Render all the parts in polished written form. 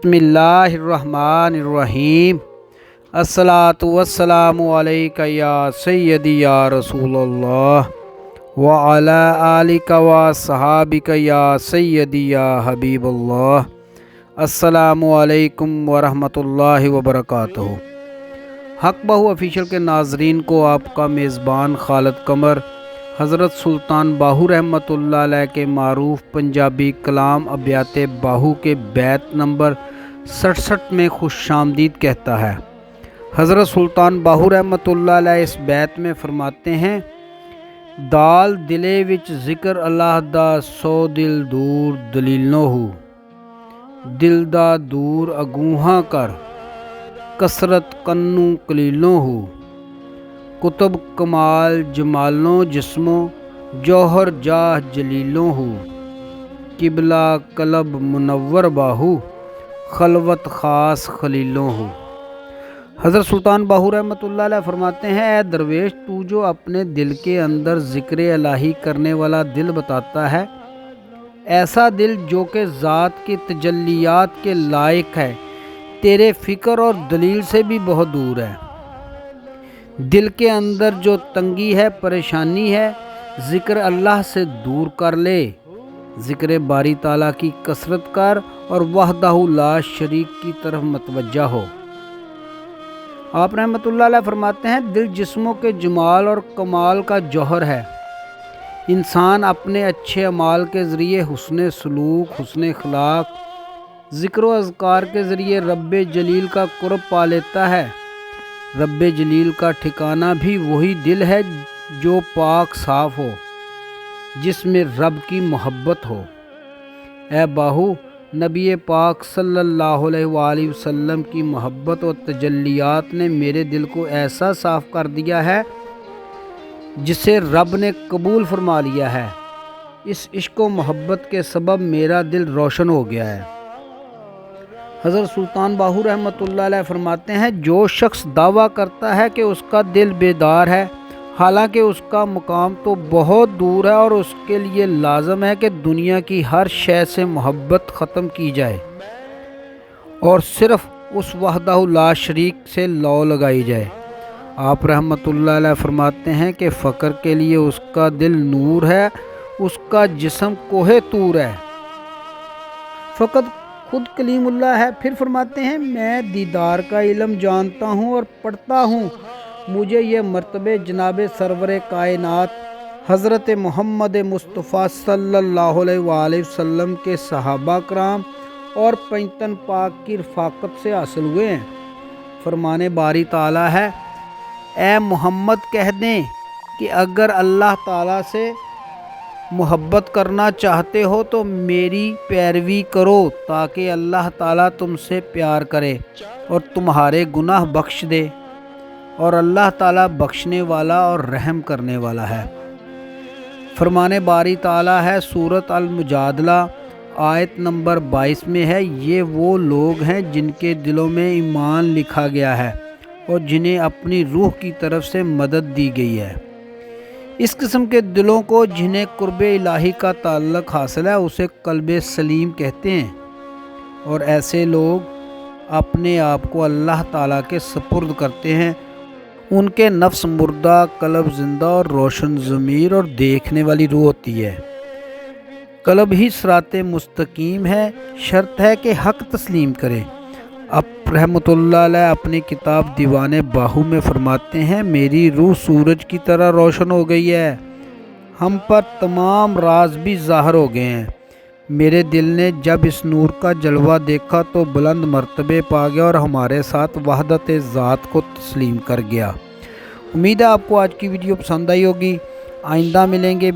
बिस्मिल्लाहिर रहमानिर रहीम। अस्सलातु वस्सलामु अलैका या सय्यदी या रसूलल्लाह व अला आलिका व सहाबिका या सय्यदी या हबीबल्लाह। अस्सलामु अलैकुम व रहमतुल्लाहि व बरकातुहू। हक बहू ऑफिशियल के नाजरीन को आपका मेज़बान खालिद कमर हज़रत सुल्तान बाहू रहमतुल्लाह अलैह के मारूफ पंजाबी कलाम अब्यात बाहू के बैत नंबर 67 में खुशामदीद कहता है। हज़रत सुल्तान बाहू रहमतुल्लाह अलैह इस बैत में फरमाते हैं, दाल दिले विच जिक्र अल्लाह दा सौ दिल दूर दलीलों हूँ, दिल दा दूर अगूहा कर कसरत कन्नू कलीलों हूँ, कुतुब कमाल जमालों जिस्मों जौहर जाह जलीलों हूँ, किबला कलब मुनव्वर बाहू खलवत ख़ास खलीलों हूँ। हज़रत सुल्तान बाहू रहमतुल्लाह अलैह फरमाते हैं, ऐ दरवेश तू जो अपने दिल के अंदर ज़िक्र इलाही करने वाला दिल बताता है, ऐसा दिल जो कि ज़ात की तजल्लियात के लायक है, तेरे फ़िक्र और दलील से भी बहुत दूर है। दिल के अंदर जो तंगी है, परेशानी है, ज़िक्र अल्लाह से दूर कर ले, ज़िक्र बारी ताला की कसरत कर और वहदहू ला शरीक की तरफ मतवज्जा हो। आप रहमतुल्लाह अलैह फरमाते हैं, दिल जिस्मों के जमाल और कमाल का जौहर है। इंसान अपने अच्छे अमाल के ज़रिए हुस्न सलूक, हुस्न अखलाक, ज़िक्र व अज़कार के ज़रिए रब्बे जलील का कुर्ब पा लेता है। रब्बे जलील का ठिकाना भी वही दिल है जो पाक साफ़ हो, जिसमें रब की मोहब्बत हो। ए बाहू, नबी पाक सल्लल्लाहु अलैहि वसल्लम की मोहब्बत और तजल्लियात ने मेरे दिल को ऐसा साफ़ कर दिया है जिसे रब ने कबूल फरमा लिया है। इस इश्क व मोहब्बत के सबब मेरा दिल रोशन हो गया है। हज़रत सुल्तान बाहू रहमतुल्लाह अलैह फरमाते हैं, जो शख्स दावा करता है कि उसका दिल बेदार है, हालांकि उसका मुकाम तो बहुत दूर है और उसके लिए लाजम है कि दुनिया की हर शय से मोहब्बत ख़त्म की जाए और सिर्फ़ उस वहदहू ला शरीक से लौ लगाई जाए। आप रहमतुल्लाह अलैह फरमाते हैं कि फ़क्र के लिए उसका दिल नूर है, उसका जिस्म कोहे तूर है। फ़कत खुद कलीमुल्लाह है। फिर फरमाते हैं, मैं दीदार का इल्म जानता हूँ और पढ़ता हूँ, मुझे ये मर्तबे जनाब सरवर कायनात हज़रत मोहम्मद मुस्तफ़ा सल्लल्लाहु अलैहि वसल्लम के सहाबा कराम और पंजतन पाक की रफ़ाकत से हासिल हुए हैं। फरमाने बारी ताला है, ए मोहम्मद कह दें कि अगर अल्लाह ताला से मोहब्बत करना चाहते हो तो मेरी पैरवी करो, ताकि अल्लाह ताला तुमसे प्यार करे और तुम्हारे गुनाह बख्श दे, और अल्लाह ताला बख्शने वाला और रहम करने वाला है। फरमाने बारी ताला है, सूरत अल मुजादला आयत नंबर 22 में है, ये वो लोग हैं जिनके दिलों में ईमान लिखा गया है और जिन्हें अपनी रूह की तरफ से मदद दी गई है। इस किस्म के दिलों को जिन्हें कुर्बे इलाही का ताल्लुक़ हासिल है, उसे कल्बे सलीम कहते हैं, और ऐसे लोग अपने आप को अल्लाह ताला के सपुर्द करते हैं। उनके नफ्स मुर्दा, कल्ब ज़िंदा और रोशन ज़मीर और देखने वाली रूह होती है। कल्ब ही सिराते मुस्तकीम है, शर्त है कि हक़ तस्लीम करे। अब रहमतुल्लाह अलैह अपनी किताब दीवाने बाहू में फरमाते हैं, मेरी रूह सूरज की तरह रोशन हो गई है, हम पर तमाम राज भी ज़ाहिर हो गए हैं। मेरे दिल ने जब इस नूर का जलवा देखा तो बुलंद मर्तबे पा गया और हमारे साथ वहदत ज़ात को तस्लीम कर गया। उम्मीद है आपको आज की वीडियो पसंद आई होगी। आइंदा मिलेंगे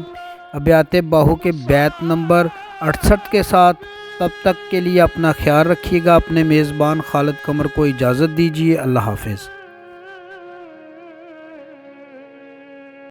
अब्यात बाहू के बैत नंबर 68 के साथ। तब तक के लिए अपना ख्याल रखिएगा। अपने मेज़बान खालिद कमर को इजाज़त दीजिए। अल्लाह हाफ़िज़।